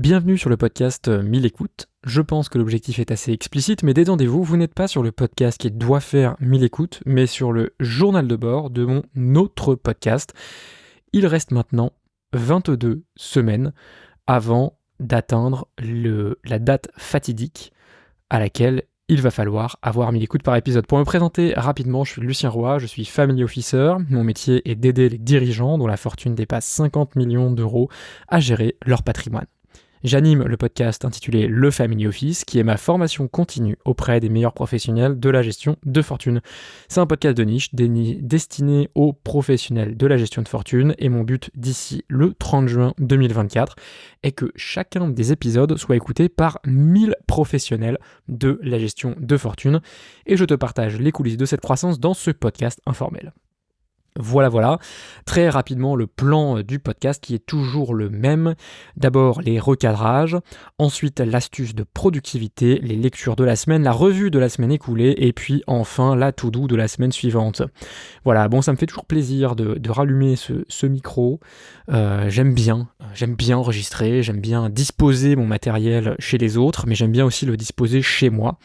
Bienvenue sur le podcast 1000 écoutes. Je pense que l'objectif est assez explicite, mais détendez-vous, vous n'êtes pas sur le podcast qui doit faire 1000 écoutes, mais sur le journal de bord de mon autre podcast. Il reste maintenant 22 semaines avant d'atteindre la date fatidique à laquelle il va falloir avoir 1000 écoutes par épisode. Pour me présenter rapidement, je suis Lucien Roy, je suis Family Officer. Mon métier est d'aider les dirigeants dont la fortune dépasse 50 millions d'euros à gérer leur patrimoine. J'anime le podcast intitulé Le Family Office, qui est ma formation continue auprès des meilleurs professionnels de la gestion de fortune. C'est un podcast de niche destiné aux professionnels de la gestion de fortune, et mon but d'ici le 30 juin 2024 est que chacun des épisodes soit écouté par 1000 professionnels de la gestion de fortune, et je te partage les coulisses de cette croissance dans ce podcast informel. Voilà. Très rapidement, le plan du podcast qui est toujours le même. D'abord, les recadrages, ensuite l'astuce de productivité, les lectures de la semaine, la revue de la semaine écoulée, et puis enfin la to-do de la semaine suivante. Voilà, bon, ça me fait toujours plaisir de rallumer ce micro. J'aime bien enregistrer, j'aime bien disposer mon matériel chez les autres, mais j'aime bien aussi le disposer chez moi,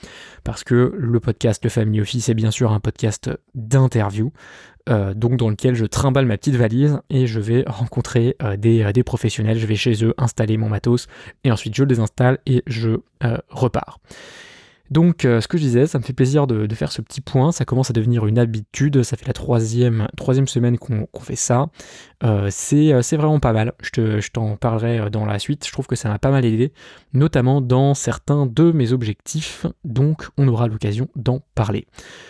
parce que le podcast Le Family Office est bien sûr un podcast d'interview. Donc dans lequel je trimballe ma petite valise et je vais rencontrer des professionnels, je vais chez eux installer mon matos et ensuite je le désinstalle et je repars. Donc ce que je disais, ça me fait plaisir de faire ce petit point, ça commence à devenir une habitude, ça fait la troisième semaine qu'on fait ça, c'est vraiment pas mal, je t'en parlerai dans la suite, je trouve que ça m'a pas mal aidé, notamment dans certains de mes objectifs, donc on aura l'occasion d'en parler.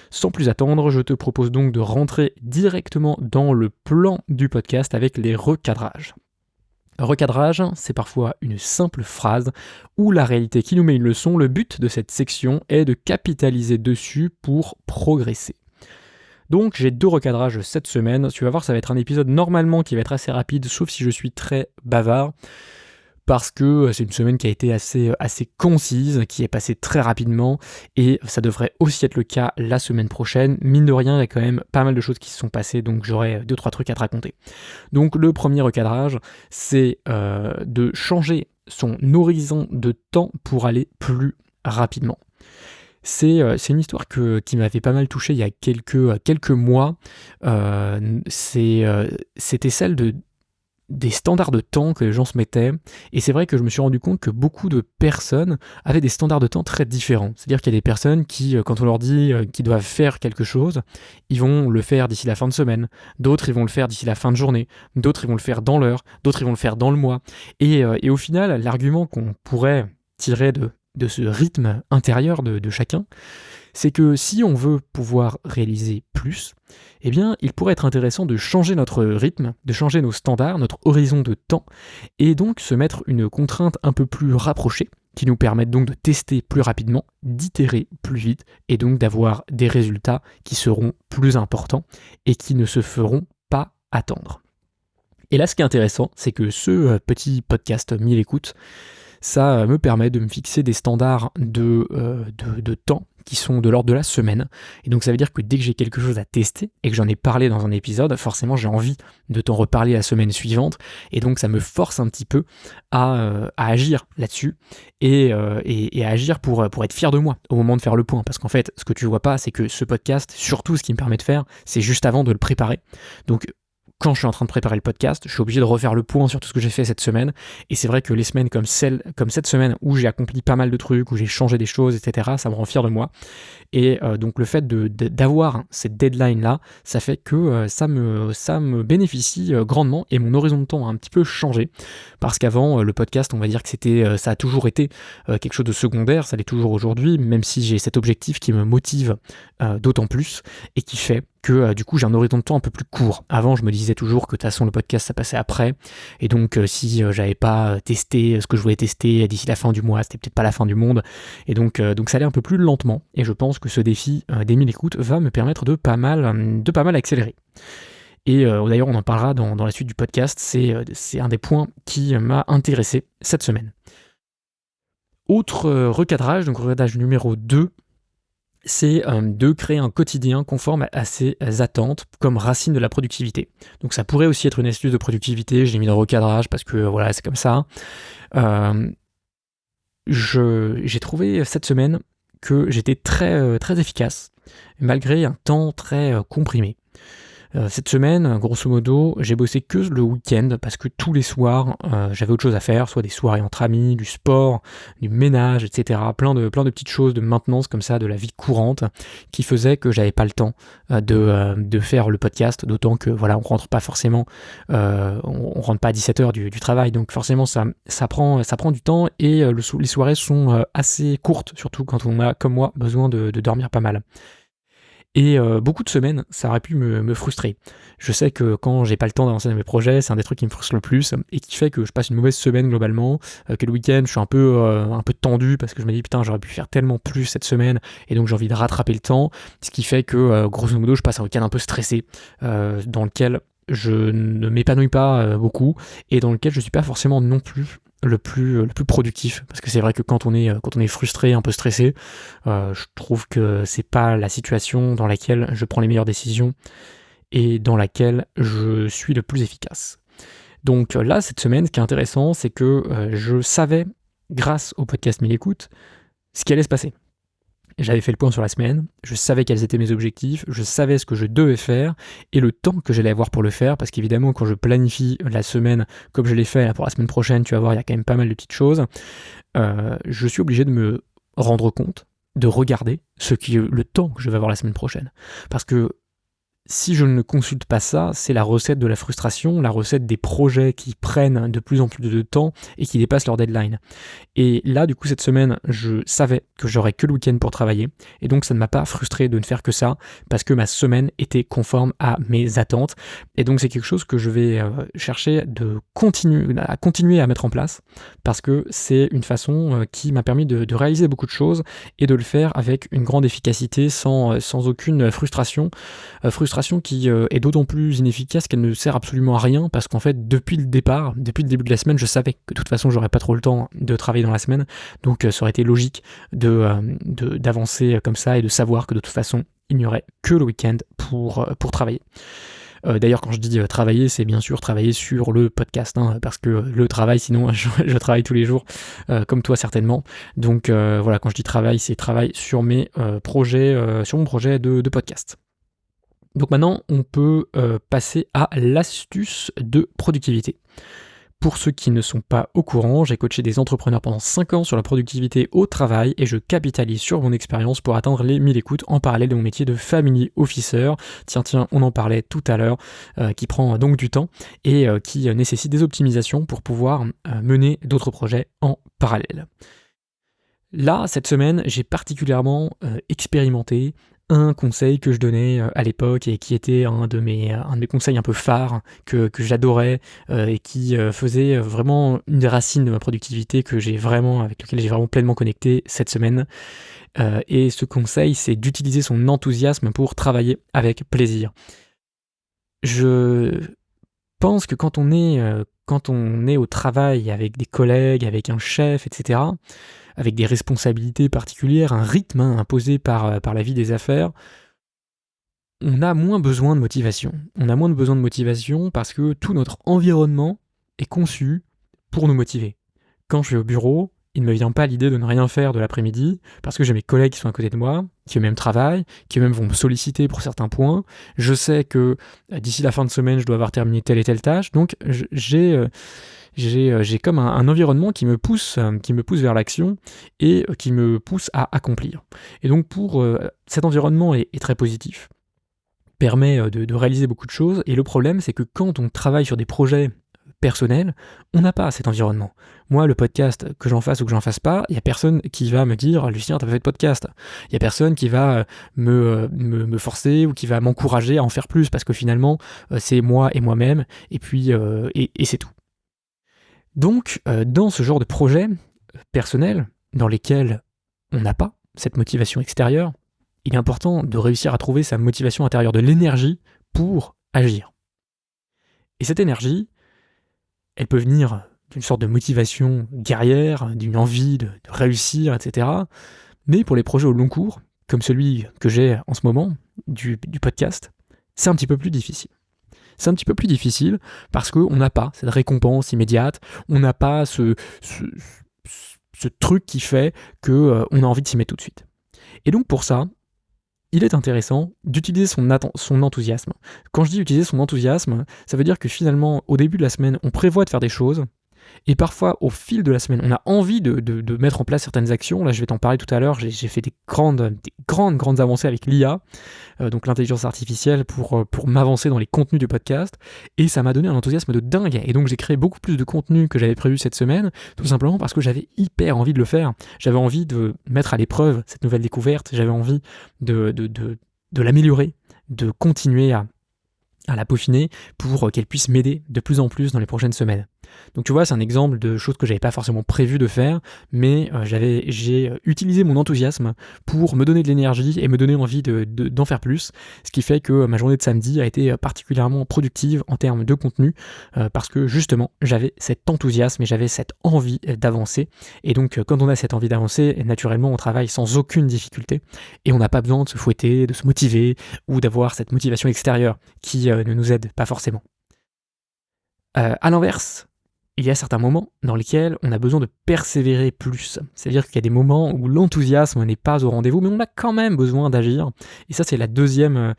Sans plus attendre, je te propose donc de rentrer directement dans le plan du podcast avec les recadrages. Recadrage, c'est parfois une simple phrase ou la réalité qui nous met une leçon. Le but de cette section est de capitaliser dessus pour progresser. Donc j'ai 2 recadrages cette semaine. Tu vas voir, ça va être un épisode normalement qui va être assez rapide, sauf si je suis très bavard, parce que c'est une semaine qui a été assez concise, qui est passée très rapidement, et ça devrait aussi être le cas la semaine prochaine. Mine de rien, il y a quand même pas mal de choses qui se sont passées, donc j'aurai 2-3 trucs à te raconter. Donc le premier recadrage, c'est de changer son horizon de temps pour aller plus rapidement. C'est une histoire qui m'avait pas mal touché il y a quelques mois. C'était celle des standards de temps que les gens se mettaient, et c'est vrai que je me suis rendu compte que beaucoup de personnes avaient des standards de temps très différents. C'est-à-dire qu'il y a des personnes qui, quand on leur dit qu'ils doivent faire quelque chose, ils vont le faire d'ici la fin de semaine, d'autres ils vont le faire d'ici la fin de journée, d'autres ils vont le faire dans l'heure, d'autres ils vont le faire dans le mois, et au final, l'argument qu'on pourrait tirer de ce rythme intérieur de chacun, c'est que si on veut pouvoir réaliser plus, eh bien, il pourrait être intéressant de changer notre rythme, de changer nos standards, notre horizon de temps, et donc se mettre une contrainte un peu plus rapprochée, qui nous permette donc de tester plus rapidement, d'itérer plus vite, et donc d'avoir des résultats qui seront plus importants et qui ne se feront pas attendre. Et là, ce qui est intéressant, c'est que ce petit podcast 1000 écoutes, ça me permet de me fixer des standards de temps qui sont de l'ordre de la semaine. Et donc ça veut dire que dès que j'ai quelque chose à tester et que j'en ai parlé dans un épisode, forcément j'ai envie de t'en reparler la semaine suivante. Et donc ça me force un petit peu à agir là-dessus et à agir pour être fier de moi au moment de faire le point. Parce qu'en fait, ce que tu vois pas, c'est que ce podcast, surtout ce qui me permet de faire, c'est juste avant de le préparer. Donc quand je suis en train de préparer le podcast, je suis obligé de refaire le point sur tout ce que j'ai fait cette semaine. Et c'est vrai que les semaines comme cette semaine où j'ai accompli pas mal de trucs, où j'ai changé des choses, etc., ça me rend fier de moi. Et donc le fait d'avoir cette deadline-là, ça fait que ça me bénéficie grandement, et mon horizon de temps a un petit peu changé. Parce qu'avant, le podcast, on va dire que ça a toujours été quelque chose de secondaire, ça l'est toujours aujourd'hui, même si j'ai cet objectif qui me motive d'autant plus, et qui fait que du coup j'ai un horizon de temps un peu plus court. Avant, je me disais toujours que de toute façon le podcast ça passait après, et donc si j'avais pas testé ce que je voulais tester d'ici la fin du mois, c'était peut-être pas la fin du monde, et donc ça allait un peu plus lentement, et je pense que ce défi des 1000 écoutes va me permettre de pas mal accélérer. Et d'ailleurs on en parlera dans la suite du podcast, c'est un des points qui m'a intéressé cette semaine. Autre recadrage, donc recadrage numéro 2, c'est de créer un quotidien conforme à ses attentes comme racine de la productivité. Donc ça pourrait aussi être une astuce de productivité, je l'ai mis dans le recadrage parce que voilà, c'est comme ça. J'ai trouvé cette semaine que j'étais très, très efficace, malgré un temps très comprimé. Cette semaine, grosso modo, j'ai bossé que le week-end parce que tous les soirs, j'avais autre chose à faire, soit des soirées entre amis, du sport, du ménage, etc. Plein de petites choses de maintenance comme ça, de la vie courante, qui faisaient que j'avais pas le temps de faire le podcast, d'autant que voilà, on rentre pas forcément, on rentre pas à 17h du travail, donc forcément ça prend du temps et les soirées sont assez courtes, surtout quand on a, comme moi, besoin de dormir pas mal. Et beaucoup de semaines, ça aurait pu me frustrer. Je sais que quand j'ai pas le temps d'avancer dans mes projets, c'est un des trucs qui me frustre le plus et qui fait que je passe une mauvaise semaine globalement, que le week-end je suis un peu tendu parce que je me dis putain j'aurais pu faire tellement plus cette semaine et donc j'ai envie de rattraper le temps, ce qui fait que grosso modo je passe un week-end un peu stressé dans lequel je ne m'épanouis pas beaucoup et dans lequel je suis pas forcément non plus le plus productif, parce que c'est vrai que quand on est frustré, un peu stressé, je trouve que c'est pas la situation dans laquelle je prends les meilleures décisions et dans laquelle je suis le plus efficace. Donc là, cette semaine, ce qui est intéressant, c'est que je savais, grâce au podcast 1000 écoutes, ce qui allait se passer. J'avais fait le point sur la semaine, je savais quels étaient mes objectifs, je savais ce que je devais faire et le temps que j'allais avoir pour le faire, parce qu'évidemment quand je planifie la semaine comme je l'ai fait là, pour la semaine prochaine, tu vas voir, il y a quand même pas mal de petites choses, je suis obligé de me rendre compte, de regarder le temps que je vais avoir la semaine prochaine. Parce que si je ne consulte pas ça, c'est la recette de la frustration, la recette des projets qui prennent de plus en plus de temps et qui dépassent leur deadline. Et là, du coup, cette semaine, je savais que j'aurais que le week-end pour travailler, et donc ça ne m'a pas frustré de ne faire que ça, parce que ma semaine était conforme à mes attentes, et donc c'est quelque chose que je vais chercher à continuer à mettre en place, parce que c'est une façon qui m'a permis de réaliser beaucoup de choses, et de le faire avec une grande efficacité, sans aucune frustration qui est d'autant plus inefficace qu'elle ne sert absolument à rien, parce qu'en fait, depuis le début de la semaine, je savais que de toute façon, j'aurais pas trop le temps de travailler dans la semaine, donc ça aurait été logique d'avancer comme ça et de savoir que de toute façon, il n'y aurait que le week-end pour travailler. D'ailleurs, quand je dis travailler, c'est bien sûr travailler sur le podcast, parce que le travail, sinon, je travaille tous les jours, comme toi certainement. Donc voilà, quand je dis travail, c'est travail sur mes projets, sur mon projet de podcast. Donc maintenant, on peut passer à l'astuce de productivité. Pour ceux qui ne sont pas au courant, j'ai coaché des entrepreneurs pendant 5 ans sur la productivité au travail et je capitalise sur mon expérience pour atteindre les 1000 écoutes en parallèle de mon métier de family officer. Tiens, on en parlait tout à l'heure, qui prend donc du temps et qui nécessite des optimisations pour pouvoir mener d'autres projets en parallèle. Là, cette semaine, j'ai particulièrement expérimenté un conseil que je donnais à l'époque et qui était un de mes conseils un peu phares que j'adorais et qui faisait vraiment une des racines de ma productivité avec lequel j'ai vraiment pleinement connecté cette semaine. Et ce conseil, c'est d'utiliser son enthousiasme pour travailler avec plaisir. Je pense que quand on est au travail avec des collègues, avec un chef, etc., avec des responsabilités particulières, un rythme imposé par la vie des affaires, on a moins besoin de motivation. On a moins de besoin de motivation parce que tout notre environnement est conçu pour nous motiver. Quand je vais au bureau, il ne me vient pas l'idée de ne rien faire de l'après-midi, parce que j'ai mes collègues qui sont à côté de moi, qui eux-mêmes travaillent, qui eux-mêmes vont me solliciter pour certains points. Je sais que d'ici la fin de semaine, je dois avoir terminé telle et telle tâche, donc j'ai comme un environnement qui me pousse vers l'action et qui me pousse à accomplir. Et donc cet environnement est très positif, permet de réaliser beaucoup de choses, et le problème c'est que quand on travaille sur des projets personnels, on n'a pas cet environnement. Moi, le podcast, que j'en fasse ou que j'en fasse pas, il n'y a personne qui va me dire « Lucien, t'as pas fait de podcast ». Il n'y a personne qui va me forcer ou qui va m'encourager à en faire plus, parce que finalement, c'est moi et moi-même, et puis et c'est tout. Donc, dans ce genre de projet personnel, dans lesquels on n'a pas cette motivation extérieure, il est important de réussir à trouver sa motivation intérieure, de l'énergie pour agir. Et cette énergie, elle peut venir d'une sorte de motivation guerrière, d'une envie de réussir, etc. Mais pour les projets au long cours, comme celui que j'ai en ce moment, du podcast, c'est un petit peu plus difficile. C'est un petit peu plus difficile parce qu'on n'a pas cette récompense immédiate, on n'a pas ce truc qui fait qu'on a envie de s'y mettre tout de suite. Et donc pour ça, il est intéressant d'utiliser son enthousiasme. Quand je dis utiliser son enthousiasme, ça veut dire que finalement, au début de la semaine, on prévoit de faire des choses, et parfois, au fil de la semaine, on a envie de mettre en place certaines actions. Là, je vais t'en parler tout à l'heure. J'ai fait des grandes avancées avec l'IA, donc l'intelligence artificielle, pour m'avancer dans les contenus du podcast. Et ça m'a donné un enthousiasme de dingue. Et donc, j'ai créé beaucoup plus de contenu que j'avais prévu cette semaine, tout simplement parce que j'avais hyper envie de le faire. J'avais envie de mettre à l'épreuve cette nouvelle découverte. J'avais envie de l'améliorer, de continuer à la peaufiner pour qu'elle puisse m'aider de plus en plus dans les prochaines semaines. Donc tu vois, c'est un exemple de choses que j'avais pas forcément prévu de faire, mais j'ai utilisé mon enthousiasme pour me donner de l'énergie et me donner envie d'en faire plus, ce qui fait que ma journée de samedi a été particulièrement productive en termes de contenu, parce que justement, j'avais cet enthousiasme et j'avais cette envie d'avancer. Et donc, quand on a cette envie d'avancer, naturellement, on travaille sans aucune difficulté, et on n'a pas besoin de se fouetter, de se motiver, ou d'avoir cette motivation extérieure qui ne nous aide pas forcément. À l'inverse, il y a certains moments dans lesquels on a besoin de persévérer plus. C'est-à-dire qu'il y a des moments où l'enthousiasme n'est pas au rendez-vous, mais on a quand même besoin d'agir. Et ça, c'est la deuxième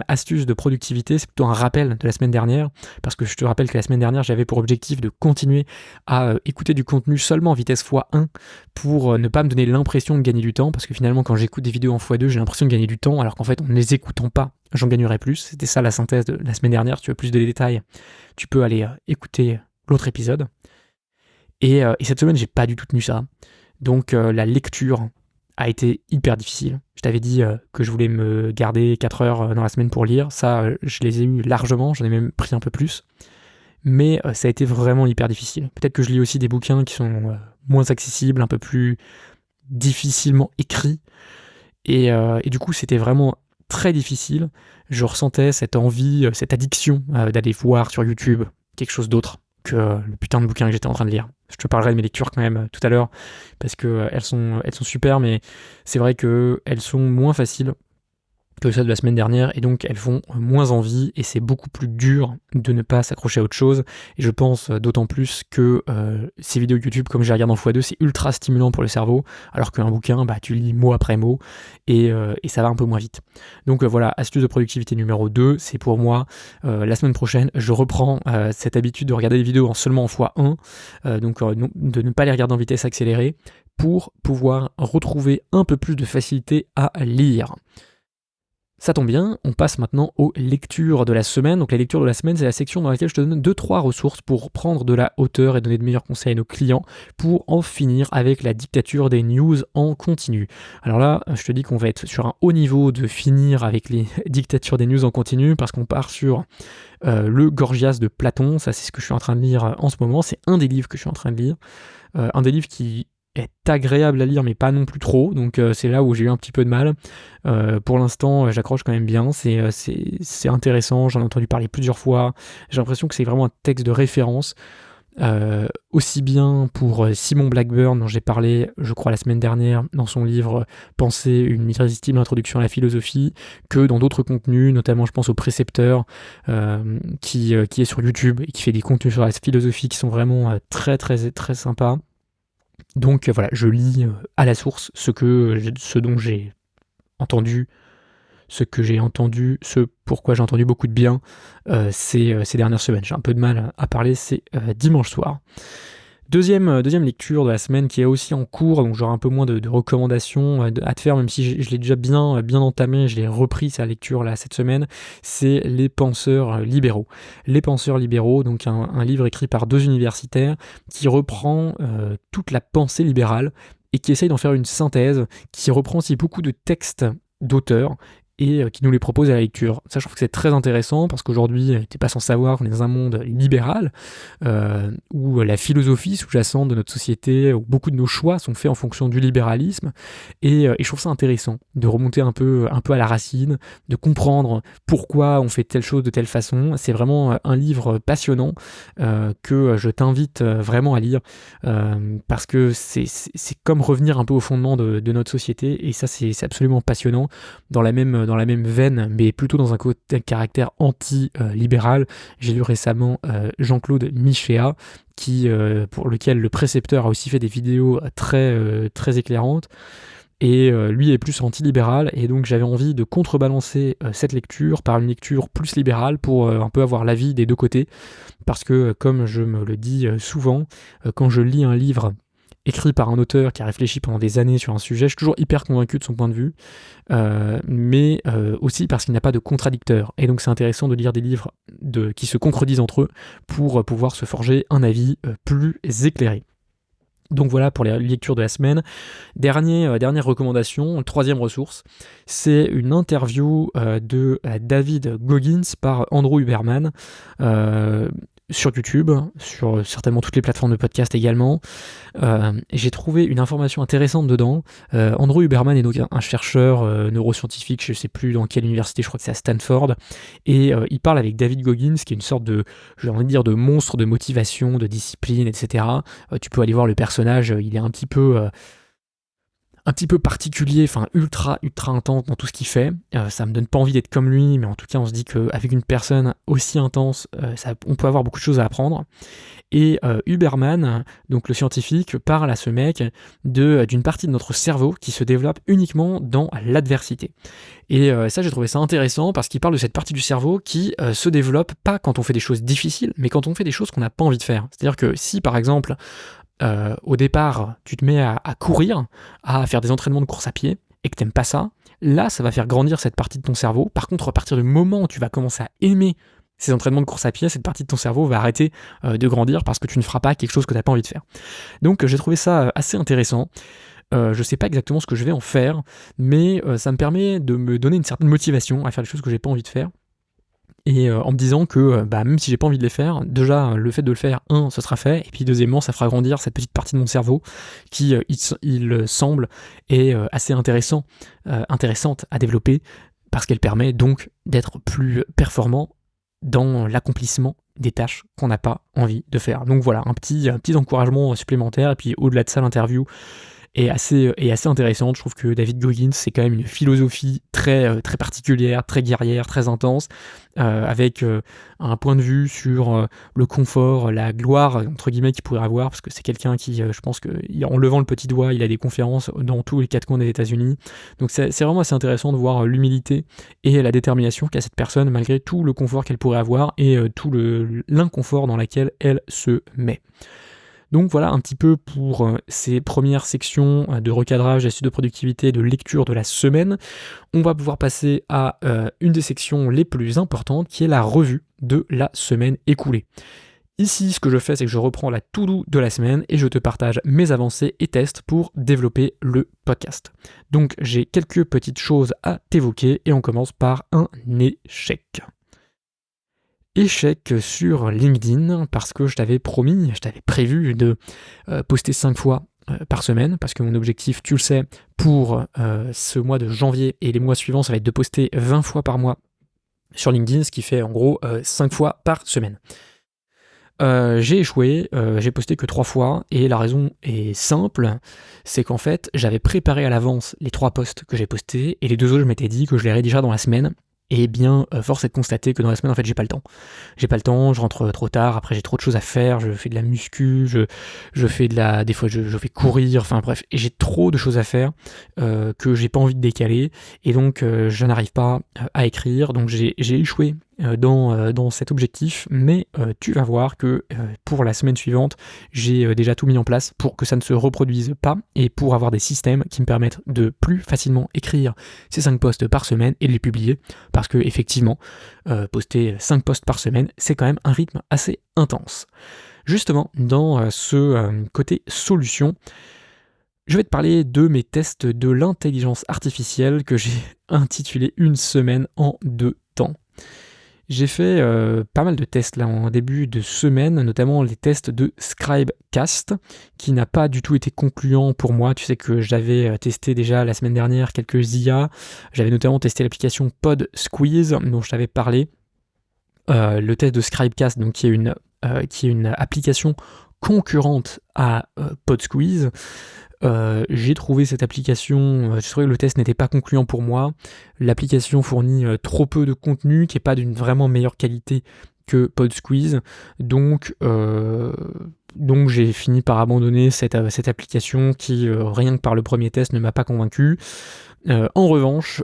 astuce de productivité. C'est plutôt un rappel de la semaine dernière, parce que je te rappelle que la semaine dernière, j'avais pour objectif de continuer à écouter du contenu seulement en vitesse x1 pour ne pas me donner l'impression de gagner du temps, parce que finalement, quand j'écoute des vidéos en x2, j'ai l'impression de gagner du temps, alors qu'en fait, en ne les écoutant pas, j'en gagnerai plus. C'était ça la synthèse de la semaine dernière. Si tu veux plus de détails, tu peux aller écouter l'autre épisode. Et cette semaine, j'ai pas du tout tenu ça. Donc la lecture a été hyper difficile. Je t'avais dit que je voulais me garder 4 heures dans la semaine pour lire. Ça, je les ai eu largement. J'en ai même pris un peu plus. Mais ça a été vraiment hyper difficile. Peut-être que je lis aussi des bouquins qui sont moins accessibles, un peu plus difficilement écrits. Et du coup, c'était vraiment très difficile. Je ressentais cette envie, cette addiction d'aller voir sur YouTube quelque chose d'autre que le putain de bouquin que j'étais en train de lire. Je te parlerai de mes lectures quand même tout à l'heure, parce que elles sont super, mais c'est vrai qu'elles sont moins faciles que celles de la semaine dernière, et donc elles font moins envie, et c'est beaucoup plus dur de ne pas s'accrocher à autre chose. Et je pense d'autant plus que ces vidéos YouTube, comme je les regarde en x2, c'est ultra stimulant pour le cerveau, alors qu'un bouquin, tu lis mot après mot, et ça va un peu moins vite. Donc voilà, astuce de productivité numéro 2, c'est pour moi, la semaine prochaine, je reprends cette habitude de regarder des vidéos seulement en x1, donc de ne pas les regarder en vitesse accélérée, pour pouvoir retrouver un peu plus de facilité à lire. Ça tombe bien, on passe maintenant aux lectures de la semaine. Donc la lecture de la semaine, c'est la section dans laquelle je te donne 2-3 ressources pour prendre de la hauteur et donner de meilleurs conseils à nos clients pour en finir avec la dictature des news en continu. Alors là, je te dis qu'on va être sur un haut niveau de finir avec les dictatures des news en continu, parce qu'on part sur le Gorgias de Platon. Ça, c'est ce que je suis en train de lire en ce moment. C'est un des livres que je suis en train de lire. Un des livres qui est agréable à lire, mais pas non plus trop, donc c'est là où j'ai eu un petit peu de mal. Pour l'instant, j'accroche quand même bien, c'est intéressant, j'en ai entendu parler plusieurs fois, j'ai l'impression que c'est vraiment un texte de référence, aussi bien pour Simon Blackburn, dont j'ai parlé, je crois, la semaine dernière, dans son livre « Penser une irrésistible introduction à la philosophie », que dans d'autres contenus, notamment je pense au Précepteur, qui est sur YouTube, et qui fait des contenus sur la philosophie qui sont vraiment très très très sympas. Donc voilà, je lis à la source ce dont j'ai entendu, ce pourquoi j'ai entendu beaucoup de bien ces dernières semaines. J'ai un peu de mal à parler, c'est dimanche soir. Deuxième lecture de la semaine qui est aussi en cours, donc j'aurai un peu moins de recommandations à te faire, même si je l'ai déjà bien entamé, je l'ai repris sa lecture là cette semaine, c'est Les Penseurs libéraux. Les Penseurs libéraux, donc un livre écrit par 2 universitaires qui reprend toute la pensée libérale et qui essaye d'en faire une synthèse, qui reprend aussi beaucoup de textes d'auteurs et qui nous les propose à la lecture. Ça, je trouve que c'est très intéressant, parce qu'aujourd'hui, t'es pas sans savoir qu'on est dans un monde libéral, où la philosophie sous-jacente de notre société, où beaucoup de nos choix sont faits en fonction du libéralisme, et je trouve ça intéressant de remonter un peu à la racine, de comprendre pourquoi on fait telle chose de telle façon. C'est vraiment un livre passionnant que je t'invite vraiment à lire, parce que c'est comme revenir un peu au fondement de notre société, et ça, c'est absolument passionnant, dans la même dans la même veine, mais plutôt dans un caractère anti-libéral. J'ai lu récemment Jean-Claude Michéa, pour lequel le précepteur a aussi fait des vidéos très éclairantes. Et lui est plus anti-libéral, et donc j'avais envie de contrebalancer cette lecture par une lecture plus libérale pour un peu avoir l'avis des deux côtés, parce que comme je me le dis souvent, quand je lis un livre écrit par un auteur qui a réfléchi pendant des années sur un sujet, je suis toujours hyper convaincu de son point de vue, mais aussi parce qu'il n'y a pas de contradicteur, et donc c'est intéressant de lire des livres qui se contredisent entre eux pour pouvoir se forger un avis plus éclairé. Donc voilà pour les lectures de la semaine. Dernière recommandation, troisième ressource, c'est une interview de David Goggins par Andrew Huberman sur YouTube, sur certainement toutes les plateformes de podcast également. J'ai trouvé une information intéressante dedans. Andrew Huberman est donc un chercheur neuroscientifique, je ne sais plus dans quelle université, je crois que c'est à Stanford, et il parle avec David Goggins, qui est une sorte de, j'ai envie de dire, de monstre de motivation, de discipline, etc. Tu peux aller voir le personnage, il est un petit peu particulier, enfin ultra intense dans tout ce qu'il fait. Ça me donne pas envie d'être comme lui, mais en tout cas on se dit qu'avec une personne aussi intense, on peut avoir beaucoup de choses à apprendre. Et Huberman, donc le scientifique, parle à ce mec d'une partie de notre cerveau qui se développe uniquement dans l'adversité. Et ça, j'ai trouvé ça intéressant parce qu'il parle de cette partie du cerveau qui se développe pas quand on fait des choses difficiles, mais quand on fait des choses qu'on n'a pas envie de faire. C'est-à-dire que si par exemple au départ, tu te mets à courir, à faire des entraînements de course à pied, et que t'aimes pas ça, là, ça va faire grandir cette partie de ton cerveau. Par contre, à partir du moment où tu vas commencer à aimer ces entraînements de course à pied, cette partie de ton cerveau va arrêter de grandir parce que tu ne feras pas quelque chose que t'as pas envie de faire. Donc, j'ai trouvé ça assez intéressant. Je sais pas exactement ce que je vais en faire, mais ça me permet de me donner une certaine motivation à faire des choses que j'ai pas envie de faire. Et en me disant que même si j'ai pas envie de les faire, déjà le fait de le faire, ce sera fait, et puis deuxièmement, ça fera grandir cette petite partie de mon cerveau qui, il semble, est assez intéressante à développer, parce qu'elle permet donc d'être plus performant dans l'accomplissement des tâches qu'on n'a pas envie de faire. Donc voilà, un petit encouragement supplémentaire, et puis au-delà de ça, l'interview est assez intéressante. Je trouve que David Goggins, c'est quand même une philosophie très particulière, très guerrière, très intense, avec un point de vue sur le confort, la gloire, entre guillemets, qu'il pourrait avoir, parce que c'est quelqu'un qui, je pense qu'en levant le petit doigt, il a des conférences dans tous les quatre coins des États-Unis. Donc c'est vraiment assez intéressant de voir l'humilité et la détermination qu'a cette personne, malgré tout le confort qu'elle pourrait avoir et tout l'inconfort dans lequel elle se met. Donc voilà un petit peu pour ces premières sections de recadrage, d'astuces de productivité, de lecture de la semaine. On va pouvoir passer à une des sections les plus importantes, qui est la revue de la semaine écoulée. Ici, ce que je fais, c'est que je reprends la to-do de la semaine et je te partage mes avancées et tests pour développer le podcast. Donc j'ai quelques petites choses à t'évoquer et on commence par un échec. Échec sur LinkedIn, parce que je t'avais prévu de poster 5 fois par semaine, parce que mon objectif, tu le sais, pour ce mois de janvier et les mois suivants, ça va être de poster 20 fois par mois sur LinkedIn, ce qui fait en gros 5 fois par semaine. J'ai échoué, j'ai posté que 3 fois, et la raison est simple, c'est qu'en fait, j'avais préparé à l'avance les 3 posts que j'ai postés, et les 2 autres, je m'étais dit que je les rédigerais dans la semaine. Et bien, force est de constater que dans la semaine, en fait, j'ai pas le temps. J'ai pas le temps, je rentre trop tard, après j'ai trop de choses à faire, je fais de la muscu, je fais des fois je fais courir, enfin bref, et j'ai trop de choses à faire que j'ai pas envie de décaler, et donc je n'arrive pas à écrire, donc j'ai échoué dans cet objectif, mais tu vas voir que pour la semaine suivante, j'ai déjà tout mis en place pour que ça ne se reproduise pas, et pour avoir des systèmes qui me permettent de plus facilement écrire ces 5 posts par semaine et de les publier, parce que effectivement, poster 5 posts par semaine, c'est quand même un rythme assez intense. Justement, dans ce côté solution, je vais te parler de mes tests de l'intelligence artificielle que j'ai intitulé Une semaine en 2 temps. J'ai fait pas mal de tests là en début de semaine, notamment les tests de Scribecast, qui n'a pas du tout été concluant pour moi. Tu sais que j'avais testé déjà la semaine dernière quelques IA, j'avais notamment testé l'application PodSqueeze dont je t'avais parlé. Le test de Scribecast, donc qui est une application concurrente à PodSqueeze, J'ai trouvé cette application, j'ai trouvé que le test n'était pas concluant pour moi. L'application fournit trop peu de contenu qui n'est pas d'une vraiment meilleure qualité que PodSqueeze, donc j'ai fini par abandonner cette application qui, rien que par le premier test, ne m'a pas convaincu. En revanche,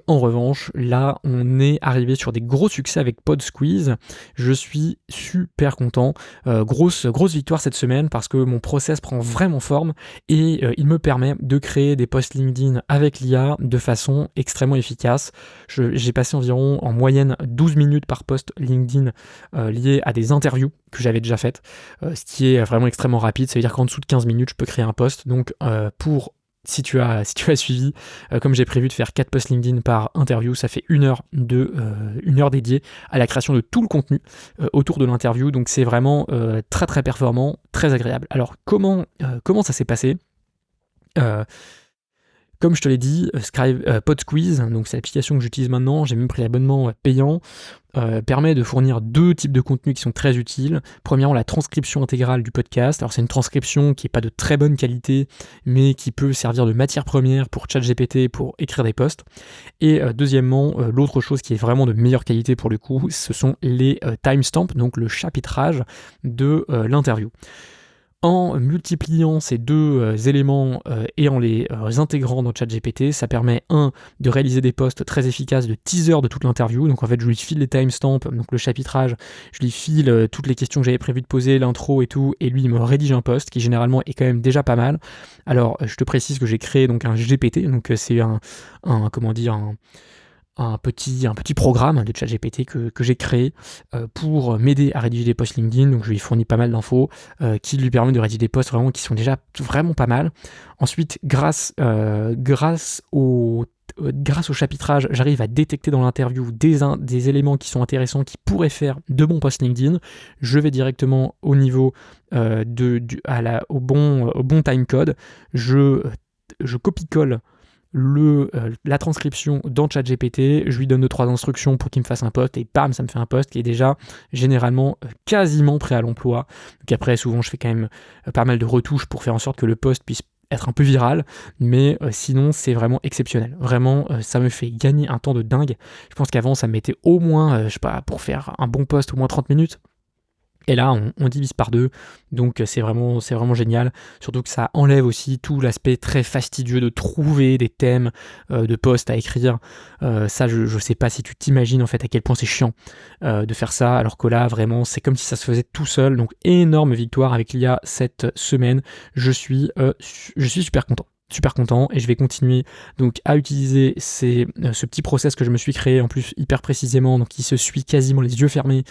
là, on est arrivé sur des gros succès avec PodSqueeze. Je suis super content. Grosse victoire cette semaine parce que mon process prend vraiment forme et il me permet de créer des posts LinkedIn avec l'IA de façon extrêmement efficace. J'ai passé environ en moyenne 12 minutes par post LinkedIn lié à des interviews que j'avais déjà faites, ce qui est vraiment extrêmement rapide. Ça veut dire qu'en dessous de 15 minutes, je peux créer un post. Donc si tu as suivi, comme j'ai prévu de faire 4 posts LinkedIn par interview, ça fait une heure dédiée à la création de tout le contenu autour de l'interview. Donc c'est vraiment très très performant, très agréable. Alors comment ça s'est passé ? Comme je te l'ai dit, PodSqueeze, donc c'est l'application que j'utilise maintenant, j'ai même pris l'abonnement payant, permet de fournir 2 types de contenus qui sont très utiles. Premièrement, la transcription intégrale du podcast. Alors c'est une transcription qui n'est pas de très bonne qualité, mais qui peut servir de matière première pour ChatGPT pour écrire des posts. Et deuxièmement, l'autre chose qui est vraiment de meilleure qualité pour le coup, ce sont les timestamps, donc le chapitrage de l'interview. En multipliant ces 2 éléments et en les intégrant dans ChatGPT, ça permet de réaliser des posts très efficaces de teaser de toute l'interview. Donc en fait, je lui file les timestamps, donc le chapitrage, je lui file toutes les questions que j'avais prévu de poser, l'intro et tout, et lui il me rédige un post qui généralement est quand même déjà pas mal. Alors je te précise que j'ai créé donc un GPT, donc c'est un petit programme de ChatGPT que j'ai créé pour m'aider à rédiger des posts LinkedIn. Donc je lui fournis pas mal d'infos qui lui permettent de rédiger des posts vraiment qui sont déjà vraiment pas mal. Ensuite, grâce au chapitrage, j'arrive à détecter dans l'interview des éléments qui sont intéressants, qui pourraient faire de bons posts LinkedIn. Je vais directement au niveau au bon timecode. Je copie-colle la transcription dans ChatGPT, je lui donne 2-3 instructions pour qu'il me fasse un post et bam, ça me fait un post qui est déjà généralement quasiment prêt à l'emploi. Donc après, souvent je fais quand même pas mal de retouches pour faire en sorte que le post puisse être un peu viral, mais sinon c'est vraiment exceptionnel. Vraiment, ça me fait gagner un temps de dingue. Je pense qu'avant ça me mettait au moins, pour faire un bon post, au moins 30 minutes. Et là, on divise par 2, donc c'est vraiment génial. Surtout que ça enlève aussi tout l'aspect très fastidieux de trouver des thèmes de posts à écrire. Ça, je sais pas si tu t'imagines en fait à quel point c'est chiant de faire ça, alors que là, vraiment, c'est comme si ça se faisait tout seul. Donc, énorme victoire avec l'IA cette semaine. Je suis super content. Super content et je vais continuer donc à utiliser ce petit process que je me suis créé en plus hyper précisément, donc qui se suit quasiment les yeux fermés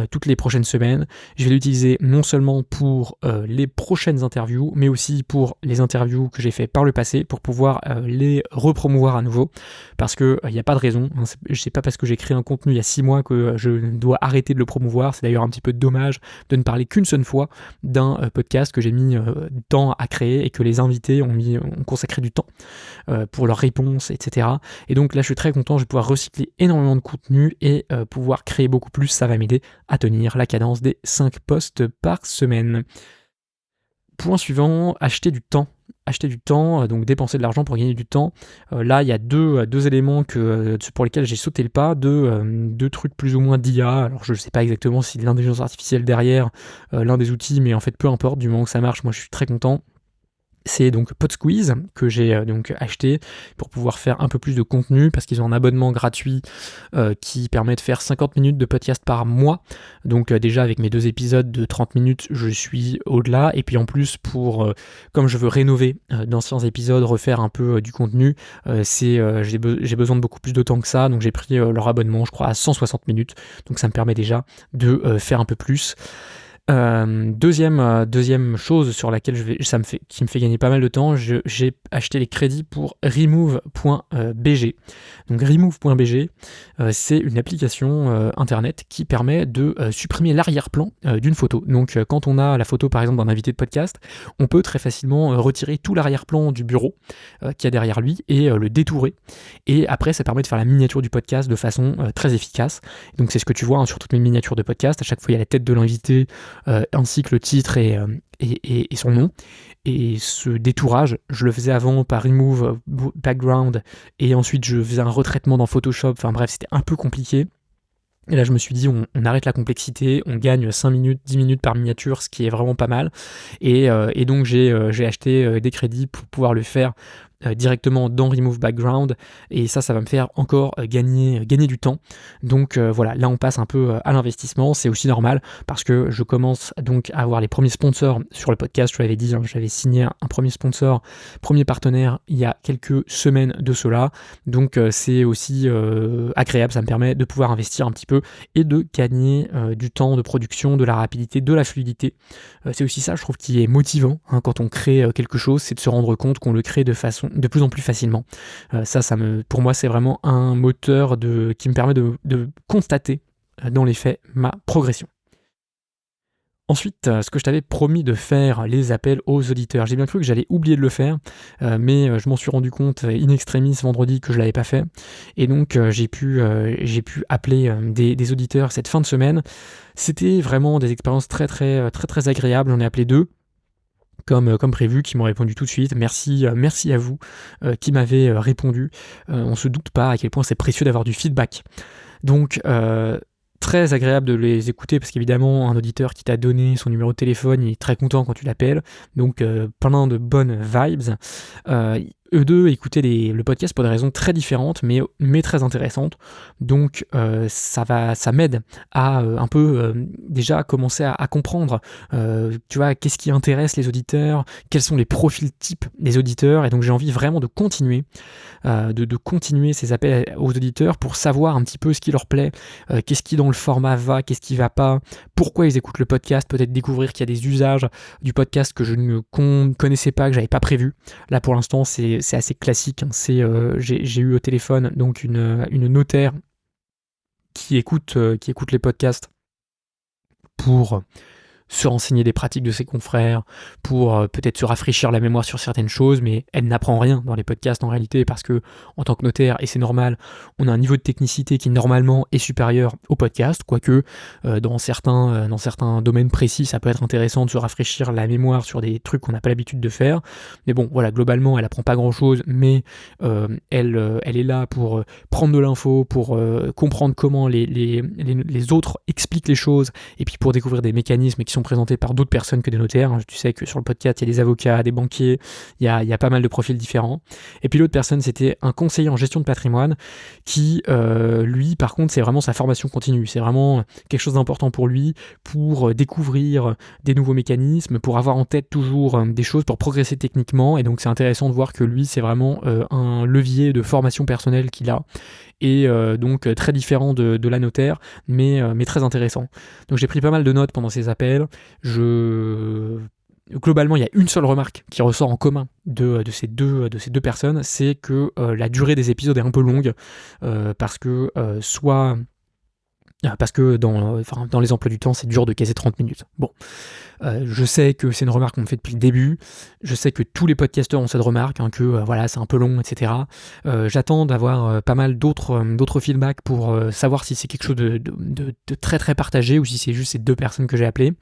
toutes les prochaines semaines. Je vais l'utiliser non seulement pour les prochaines interviews, mais aussi pour les interviews que j'ai fait par le passé pour pouvoir les repromouvoir à nouveau, parce que il n'y a pas de raison, hein, c'est pas parce que j'ai créé un contenu il y a 6 mois que je dois arrêter de le promouvoir. C'est d'ailleurs un petit peu dommage de ne parler qu'une seule fois d'un podcast que j'ai mis temps à créer et que les invités ont consacré du temps pour leurs réponses, etc. Et donc là, je suis très content, je vais pouvoir recycler énormément de contenu et pouvoir créer beaucoup plus. Ça va m'aider à tenir la cadence des 5 posts par semaine. Point suivant, acheter du temps, donc dépenser de l'argent pour gagner du temps. Là, il y a deux éléments pour lesquels j'ai sauté le pas, deux trucs plus ou moins d'IA. Alors, je ne sais pas exactement si l'intelligence artificielle derrière l'un des outils, mais en fait, peu importe, du moment que ça marche, moi, je suis très content. C'est donc PodSqueeze que j'ai donc acheté pour pouvoir faire un peu plus de contenu, parce qu'ils ont un abonnement gratuit qui permet de faire 50 minutes de podcast par mois. Donc déjà avec mes 2 épisodes de 30 minutes, je suis au-delà. Et puis en plus, comme je veux rénover d'anciens épisodes, refaire un peu du contenu, j'ai besoin de beaucoup plus de temps que ça. Donc j'ai pris leur abonnement, je crois, à 160 minutes. Donc ça me permet déjà de faire un peu plus. Deuxième chose sur laquelle qui me fait gagner pas mal de temps, j'ai acheté les crédits pour remove.bg. Donc remove.bg, c'est une application internet qui permet de supprimer l'arrière-plan d'une photo. Donc quand on a la photo par exemple d'un invité de podcast, on peut très facilement retirer tout l'arrière-plan du bureau qu'il y a derrière lui et le détourer. Et après, ça permet de faire la miniature du podcast de façon très efficace. Donc c'est ce que tu vois sur toutes mes miniatures de podcast. À chaque fois, il y a la tête de l'invité, ainsi que le titre et et son nom. Et ce détourage, je le faisais avant par Remove Background, et ensuite je faisais un retraitement dans Photoshop, enfin bref, c'était un peu compliqué. Et là, je me suis dit, on arrête la complexité, on gagne 5 minutes, 10 minutes par miniature, ce qui est vraiment pas mal. Et donc, j'ai acheté des crédits pour pouvoir le faire directement dans Remove Background, et ça va me faire encore gagner du temps. Donc voilà, là on passe un peu à l'investissement, c'est aussi normal parce que je commence donc à avoir les premiers sponsors sur le podcast. Je l'avais dit, j'avais signé un premier sponsor, premier partenaire il y a quelques semaines de cela, donc c'est aussi agréable, ça me permet de pouvoir investir un petit peu et de gagner du temps de production, de la rapidité, de la fluidité. C'est aussi ça, je trouve, qui est motivant quand on crée quelque chose, c'est de se rendre compte qu'on le crée de plus en plus facilement. Pour moi, c'est vraiment un moteur qui me permet de constater dans les faits ma progression. Ensuite, ce que je t'avais promis de faire, les appels aux auditeurs. J'ai bien cru que j'allais oublier de le faire, mais je m'en suis rendu compte in extremis vendredi que je l'avais pas fait. Et donc j'ai pu appeler des auditeurs cette fin de semaine. C'était vraiment des expériences très agréables. J'en ai appelé 2. Comme prévu, qui m'ont répondu tout de suite. Merci à vous qui m'avez répondu. On se doute pas à quel point c'est précieux d'avoir du feedback. Donc très agréable de les écouter, parce qu'évidemment un auditeur qui t'a donné son numéro de téléphone, il est très content quand tu l'appelles, donc plein de bonnes vibes. Eux deux écoutaient le podcast pour des raisons très différentes, mais très intéressantes. Donc ça m'aide à un peu déjà commencer à comprendre, tu vois, qu'est-ce qui intéresse les auditeurs, quels sont les profils types des auditeurs, et donc j'ai envie vraiment de continuer, de continuer ces appels aux auditeurs pour savoir un petit peu ce qui leur plaît, qu'est-ce qui dans le format va, qu'est-ce qui va pas, pourquoi ils écoutent le podcast, peut-être découvrir qu'il y a des usages du podcast que je ne connaissais pas, que j'avais pas prévu. Là pour l'instant c'est assez classique, hein. J'ai eu au téléphone donc une notaire qui écoute les podcasts pour se renseigner des pratiques de ses confrères, pour peut-être se rafraîchir la mémoire sur certaines choses, mais elle n'apprend rien dans les podcasts en réalité, parce que en tant que notaire, et c'est normal, on a un niveau de technicité qui normalement est supérieur au podcast, quoique dans certains domaines précis, ça peut être intéressant de se rafraîchir la mémoire sur des trucs qu'on n'a pas l'habitude de faire. Mais bon, voilà, globalement, elle apprend pas grand-chose, mais elle est là pour prendre de l'info, pour comprendre comment les autres expliquent les choses, et puis pour découvrir des mécanismes qui sont présentés par d'autres personnes que des notaires. Tu sais que sur le podcast, il y a des avocats, des banquiers, il y a pas mal de profils différents. Et puis l'autre personne, c'était un conseiller en gestion de patrimoine qui, lui, par contre, c'est vraiment sa formation continue. C'est vraiment quelque chose d'important pour lui, pour découvrir des nouveaux mécanismes, pour avoir en tête toujours des choses, pour progresser techniquement. Et donc c'est intéressant de voir que lui, c'est vraiment un levier de formation personnelle qu'il a. Et donc très différent de la notaire, mais très intéressant. Donc j'ai pris pas mal de notes pendant ces appels. Globalement, il y a une seule remarque qui ressort en commun de ces deux personnes, c'est que la durée des épisodes est un peu longue, parce que dans les emplois du temps, c'est dur de caser 30 minutes. Bon, je sais que c'est une remarque qu'on me fait depuis le début, je sais que tous les podcasteurs ont cette remarque, que voilà, c'est un peu long, etc. J'attends d'avoir pas mal d'autres feedbacks pour savoir si c'est quelque chose de très très partagé, ou si c'est juste ces 2 personnes que j'ai appelées.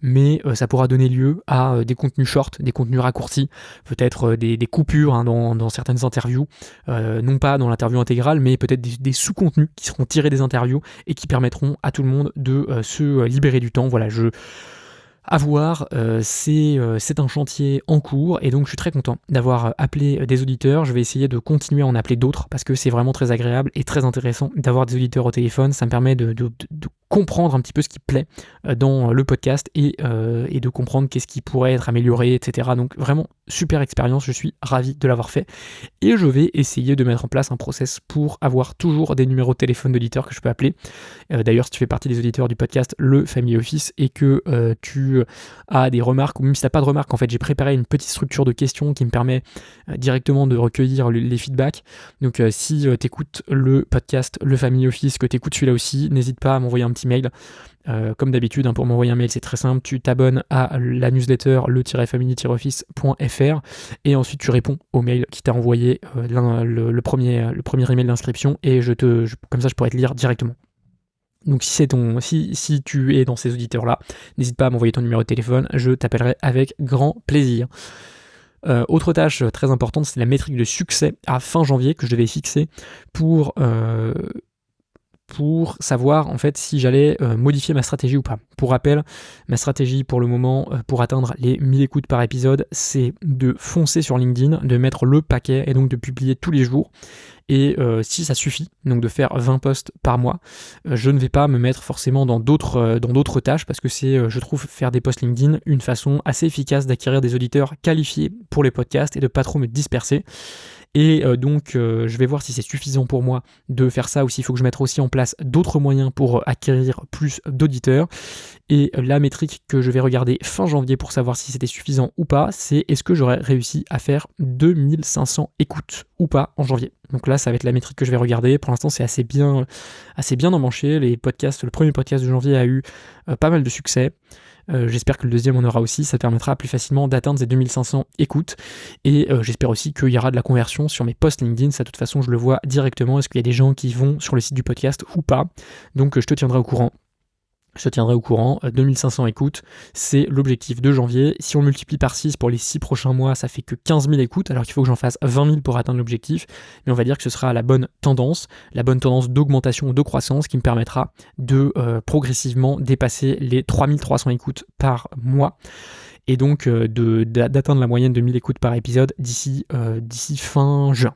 Mais ça pourra donner lieu à des contenus shorts, des contenus raccourcis, peut-être des coupures dans certaines interviews, non pas dans l'interview intégrale, mais peut-être des sous-contenus qui seront tirés des interviews et qui permettront à tout le monde de se libérer du temps. Voilà, à voir, c'est un chantier en cours, et donc je suis très content d'avoir appelé des auditeurs. Je vais essayer de continuer à en appeler d'autres, parce que c'est vraiment très agréable et très intéressant d'avoir des auditeurs au téléphone. Ça me permet de comprendre un petit peu ce qui plaît dans le podcast, et de comprendre qu'est-ce qui pourrait être amélioré, etc. Donc vraiment super expérience, je suis ravi de l'avoir fait, et je vais essayer de mettre en place un process pour avoir toujours des numéros de téléphone d'auditeurs que je peux appeler. D'ailleurs, si tu fais partie des auditeurs du podcast Le Family Office et que tu as des remarques, ou même si tu n'as pas de remarques, en fait j'ai préparé une petite structure de questions qui me permet directement de recueillir les feedbacks. Donc si tu écoutes le podcast Le Family Office, que tu écoutes celui-là aussi, n'hésite pas à m'envoyer un petit mail. Comme d'habitude, pour m'envoyer un mail, c'est très simple. Tu t'abonnes à la newsletter le-family-office.fr, et ensuite tu réponds au mail qui t'a envoyé le premier email d'inscription, et comme ça je pourrais te lire directement. Donc si tu es dans ces auditeurs-là, n'hésite pas à m'envoyer ton numéro de téléphone, je t'appellerai avec grand plaisir. Autre tâche très importante, c'est la métrique de succès à fin janvier que je devais fixer pour savoir en fait si j'allais modifier ma stratégie ou pas. Pour rappel, ma stratégie pour le moment pour atteindre les 1000 écoutes par épisode, c'est de foncer sur LinkedIn, de mettre le paquet et donc de publier tous les jours. Et si ça suffit, donc de faire 20 posts par mois, je ne vais pas me mettre forcément dans d'autres tâches parce que c'est, je trouve, faire des posts LinkedIn une façon assez efficace d'acquérir des auditeurs qualifiés pour les podcasts et de pas trop me disperser. Et donc je vais voir si c'est suffisant pour moi de faire ça ou s'il faut que je mette aussi en place d'autres moyens pour acquérir plus d'auditeurs. Et la métrique que je vais regarder fin janvier pour savoir si c'était suffisant ou pas, c'est est-ce que j'aurais réussi à faire 2500 écoutes ou pas en janvier. Donc là, ça va être la métrique que je vais regarder. Pour l'instant, c'est assez bien emmanché. Le premier podcast de janvier a eu pas mal de succès. J'espère que le deuxième en aura aussi, ça permettra plus facilement d'atteindre ces 2500 écoutes et j'espère aussi qu'il y aura de la conversion sur mes posts LinkedIn, ça de toute façon je le vois directement, est-ce qu'il y a des gens qui vont sur le site du podcast ou pas, donc je te tiendrai au courant. 2500 écoutes, c'est l'objectif de janvier. Si on multiplie par 6 pour les 6 prochains mois, ça fait que 15 000 écoutes, alors qu'il faut que j'en fasse 20 000 pour atteindre l'objectif. Mais on va dire que ce sera la bonne tendance d'augmentation ou de croissance qui me permettra de progressivement dépasser les 3300 écoutes par mois. Et donc d'atteindre la moyenne de 1000 écoutes par épisode d'ici fin juin.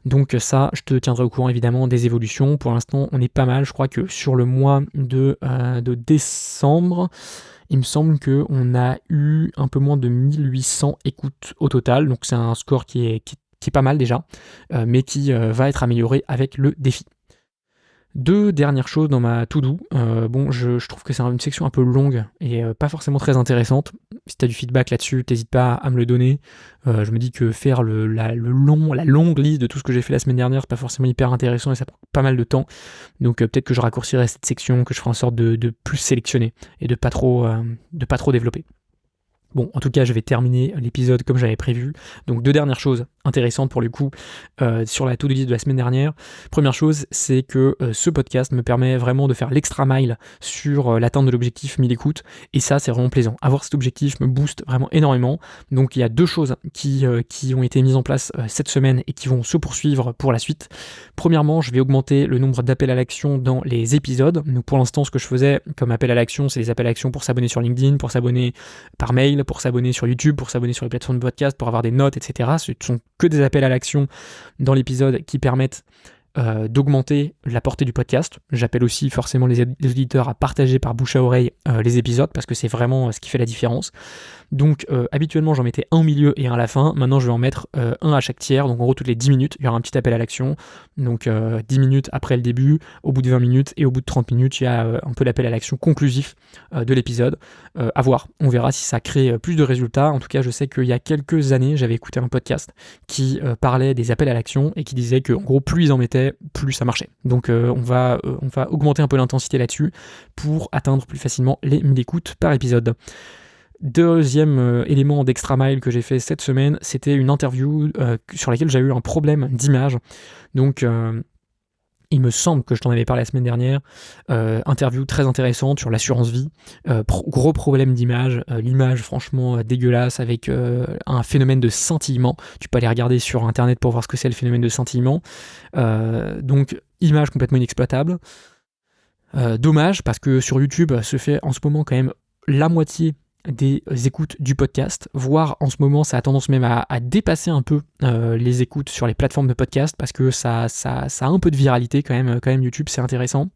Donc ça, je te tiendrai au courant évidemment des évolutions. Pour l'instant, on est pas mal. Je crois que sur le mois de décembre, il me semble qu'on a eu un peu moins de 1800 écoutes au total. Donc c'est un score qui est pas mal déjà, mais qui va être amélioré avec le défi. Deux dernières choses dans ma to-do. Je trouve que c'est une section un peu longue et pas forcément très intéressante. Si tu as du feedback là-dessus, n'hésite pas à me le donner. Je me dis que faire la longue liste de tout ce que j'ai fait la semaine dernière, c'est pas forcément hyper intéressant et ça prend pas mal de temps. Donc peut-être que je raccourcirai cette section, que je ferai en sorte de plus sélectionner et de pas trop développer. Bon, en tout cas, je vais terminer l'épisode comme j'avais prévu. Donc, deux dernières choses intéressantes pour le coup sur la to-do list de la semaine dernière. Première chose, c'est que ce podcast me permet vraiment de faire l'extra mile sur l'atteinte de l'objectif 1000 écoutes. Et ça, c'est vraiment plaisant. Avoir cet objectif me booste vraiment énormément. Donc, il y a deux choses qui ont été mises en place cette semaine et qui vont se poursuivre pour la suite. Premièrement, je vais augmenter le nombre d'appels à l'action dans les épisodes. Donc, pour l'instant, ce que je faisais comme appel à l'action, c'est des appels à l'action pour s'abonner sur LinkedIn, pour s'abonner par mail, pour s'abonner sur YouTube, pour s'abonner sur les plateformes de podcast, pour avoir des notes, etc. Ce sont que des appels à l'action dans l'épisode qui permettent d'augmenter la portée du podcast. J'appelle aussi forcément les auditeurs à partager par bouche à oreille les épisodes parce que c'est vraiment ce qui fait la différence. Donc habituellement j'en mettais un au milieu et un à la fin, maintenant je vais en mettre un à chaque tiers, donc en gros toutes les 10 minutes il y aura un petit appel à l'action, donc 10 minutes après le début, au bout de 20 minutes et au bout de 30 minutes il y a un peu l'appel à l'action conclusif de l'épisode. À voir, on verra si ça crée plus de résultats. En tout cas je sais qu'il y a quelques années j'avais écouté un podcast qui parlait des appels à l'action et qui disait que en gros plus ils en mettaient, plus ça marchait. Donc on va augmenter un peu l'intensité là-dessus pour atteindre plus facilement les 1000 écoutes par épisode. Deuxième élément d'Extra Mile que j'ai fait cette semaine, c'était une interview sur laquelle j'ai eu un problème d'image. Donc il me semble que je t'en avais parlé la semaine dernière, interview très intéressante sur l'assurance vie, gros problème d'image, l'image franchement dégueulasse avec un phénomène de scintillement. Tu peux aller regarder sur internet pour voir ce que c'est le phénomène de scintillement. Donc image complètement inexploitable. Dommage parce que sur YouTube se fait en ce moment quand même la moitié des écoutes du podcast, voire en ce moment ça a tendance même à dépasser un peu les écoutes sur les plateformes de podcast parce que ça a un peu de viralité quand même YouTube, c'est intéressant.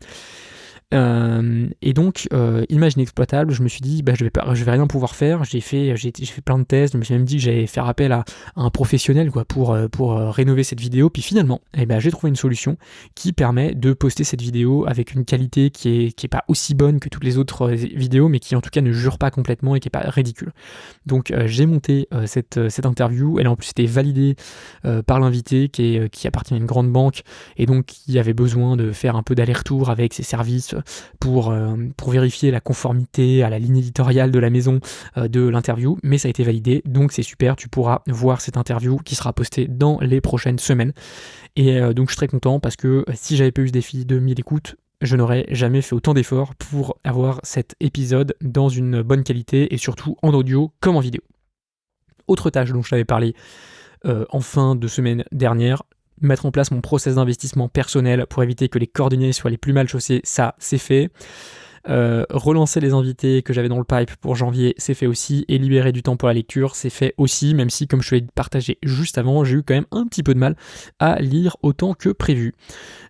Et donc image inexploitable, je me suis dit je vais rien pouvoir faire. J'ai fait plein de tests, je me suis même dit que j'allais faire appel à un professionnel pour rénover cette vidéo, puis finalement j'ai trouvé une solution qui permet de poster cette vidéo avec une qualité qui est pas aussi bonne que toutes les autres vidéos, mais qui en tout cas ne jure pas complètement et qui est pas ridicule. Donc j'ai monté cette interview, elle en plus été validée par l'invité qui appartient à une grande banque et donc qui avait besoin de faire un peu d'aller-retour avec ses services pour vérifier la conformité à la ligne éditoriale de la maison de l'interview, mais ça a été validé, donc c'est super, tu pourras voir cette interview qui sera postée dans les prochaines semaines. Et donc je suis très content parce que si j'avais pas eu ce défi de 1000 écoutes, je n'aurais jamais fait autant d'efforts pour avoir cet épisode dans une bonne qualité et surtout en audio comme en vidéo. Autre tâche dont je t'avais parlé en fin de semaine dernière, mettre en place mon process d'investissement personnel pour éviter que les cordonniers soient les plus mal chaussés, ça c'est fait. Relancer les invités que j'avais dans le pipe pour janvier, c'est fait aussi, et libérer du temps pour la lecture, c'est fait aussi, même si, comme je te l'ai partagé juste avant, j'ai eu quand même un petit peu de mal à lire autant que prévu.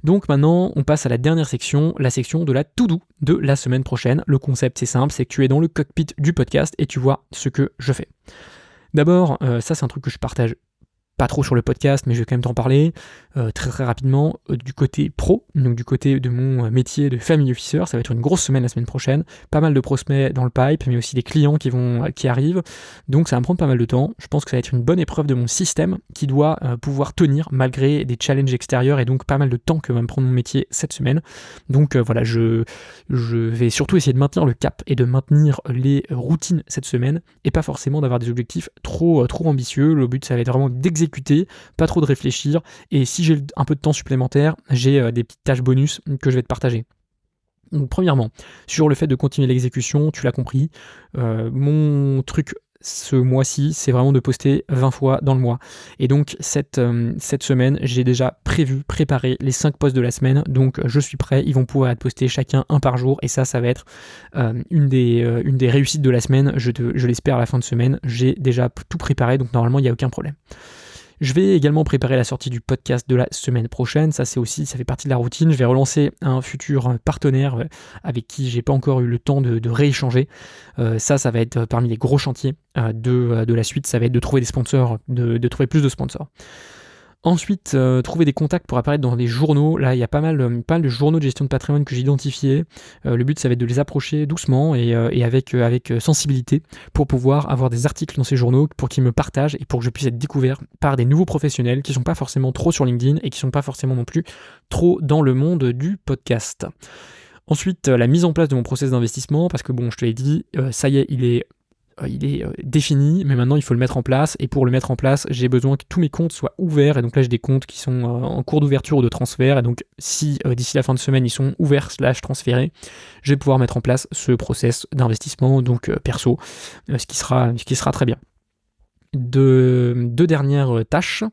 Donc maintenant, on passe à la dernière section, la section de la to-do de la semaine prochaine. Le concept, c'est simple, c'est que tu es dans le cockpit du podcast et tu vois ce que je fais. D'abord, ça c'est un truc que je partage pas trop sur le podcast, mais je vais quand même t'en parler très très rapidement du côté pro, donc du côté de mon métier de family officer. Ça va être une grosse semaine la semaine prochaine, pas mal de prospects dans le pipe, mais aussi des clients qui arrivent, donc ça va me prendre pas mal de temps. Je pense que ça va être une bonne épreuve de mon système qui doit pouvoir tenir malgré des challenges extérieurs et donc pas mal de temps que va me prendre mon métier cette semaine. Donc voilà, je vais surtout essayer de maintenir le cap et de maintenir les routines cette semaine et pas forcément d'avoir des objectifs trop ambitieux. Le but, ça va être vraiment d'exécuter, pas trop de réfléchir, et si j'ai un peu de temps supplémentaire, j'ai des petites tâches bonus que je vais te partager. Donc premièrement, sur le fait de continuer l'exécution, tu l'as compris, mon truc ce mois-ci, c'est vraiment de poster 20 fois dans le mois. Et donc cette semaine, j'ai déjà préparé les 5 posts de la semaine, donc je suis prêt, ils vont pouvoir être postés chacun un par jour, et ça va être une des réussites de la semaine, je l'espère à la fin de semaine. J'ai déjà tout préparé, donc normalement il n'y a aucun problème. Je vais également préparer la sortie du podcast de la semaine prochaine, ça fait partie de la routine. Je vais relancer un futur partenaire avec qui j'ai pas encore eu le temps de rééchanger. Ça va être parmi les gros chantiers de la suite, ça va être de trouver des sponsors, de trouver plus de sponsors. Ensuite, trouver des contacts pour apparaître dans des journaux. Là, il y a pas mal de journaux de gestion de patrimoine que j'ai identifiés. Le but, ça va être de les approcher doucement et avec sensibilité pour pouvoir avoir des articles dans ces journaux, pour qu'ils me partagent et pour que je puisse être découvert par des nouveaux professionnels qui ne sont pas forcément trop sur LinkedIn et qui ne sont pas forcément non plus trop dans le monde du podcast. Ensuite, la mise en place de mon process d'investissement, parce que bon, je te l'ai dit, ça y est, il est défini, mais maintenant il faut le mettre en place, et pour le mettre en place, j'ai besoin que tous mes comptes soient ouverts, et donc là j'ai des comptes qui sont en cours d'ouverture ou de transfert, et donc si d'ici la fin de semaine ils sont ouverts / transférés, je vais pouvoir mettre en place ce process d'investissement, donc perso, ce qui sera très bien. Deux dernières tâches.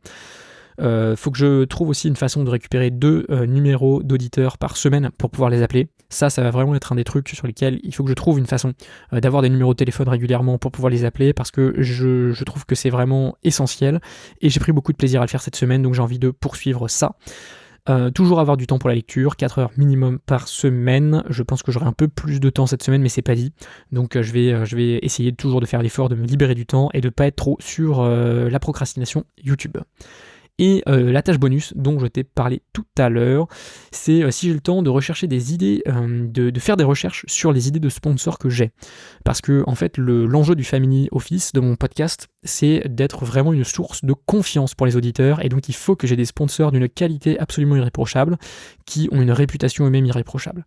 Faut que je trouve aussi une façon de récupérer 2 numéros d'auditeurs par semaine pour pouvoir les appeler. Ça va vraiment être un des trucs sur lesquels il faut que je trouve une façon d'avoir des numéros de téléphone régulièrement pour pouvoir les appeler, parce que je trouve que c'est vraiment essentiel et j'ai pris beaucoup de plaisir à le faire cette semaine, donc j'ai envie de poursuivre ça. Toujours avoir du temps pour la lecture, 4 heures minimum par semaine. Je pense que j'aurai un peu plus de temps cette semaine, mais c'est pas dit. Donc je vais essayer toujours de faire l'effort de me libérer du temps et de pas être trop sur la procrastination YouTube. Et la tâche bonus dont je t'ai parlé tout à l'heure, c'est si j'ai le temps de rechercher des idées, de faire des recherches sur les idées de sponsors que j'ai. Parce que en fait, l'enjeu du Family Office, de mon podcast, c'est d'être vraiment une source de confiance pour les auditeurs, et donc il faut que j'ai des sponsors d'une qualité absolument irréprochable, qui ont une réputation eux-mêmes irréprochable.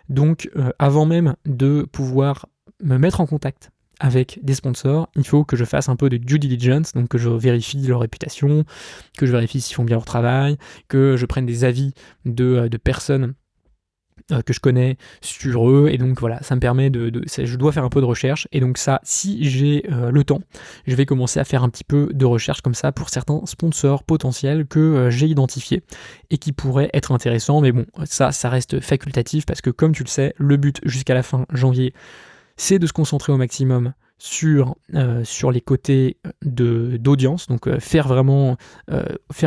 Donc avant même de pouvoir me mettre en contact avec des sponsors, il faut que je fasse un peu de due diligence, donc que je vérifie leur réputation, que je vérifie s'ils font bien leur travail, que je prenne des avis de personnes que je connais sur eux, et donc voilà, ça me permet je dois faire un peu de recherche, et donc ça, si j'ai le temps, je vais commencer à faire un petit peu de recherche comme ça pour certains sponsors potentiels que j'ai identifiés et qui pourraient être intéressants, mais bon, ça reste facultatif, parce que comme tu le sais, le but jusqu'à la fin janvier, c'est de se concentrer au maximum sur les côtés d'audience, donc faire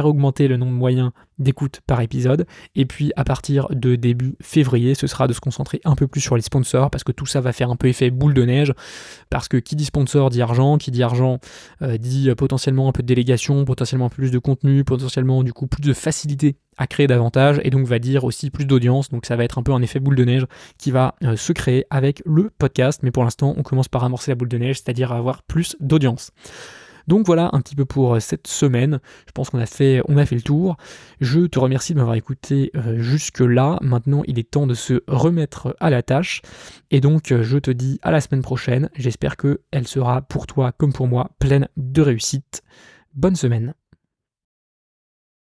augmenter le nombre moyen d'écoutes par épisode, et puis à partir de début février, ce sera de se concentrer un peu plus sur les sponsors, parce que tout ça va faire un peu effet boule de neige, parce que qui dit sponsor dit argent, dit potentiellement un peu de délégation, potentiellement un peu plus de contenu, potentiellement du coup plus de facilité à créer davantage, et donc va dire aussi plus d'audience, donc ça va être un peu un effet boule de neige qui va se créer avec le podcast, mais pour l'instant on commence par amorcer la boule de neige, c'est-à-dire avoir plus d'audience. Donc voilà un petit peu pour cette semaine, je pense qu'on a fait le tour. Je te remercie de m'avoir écouté jusque là. Maintenant il est temps de se remettre à la tâche, et donc je te dis à la semaine prochaine. J'espère qu'elle sera pour toi comme pour moi pleine de réussite. Bonne semaine.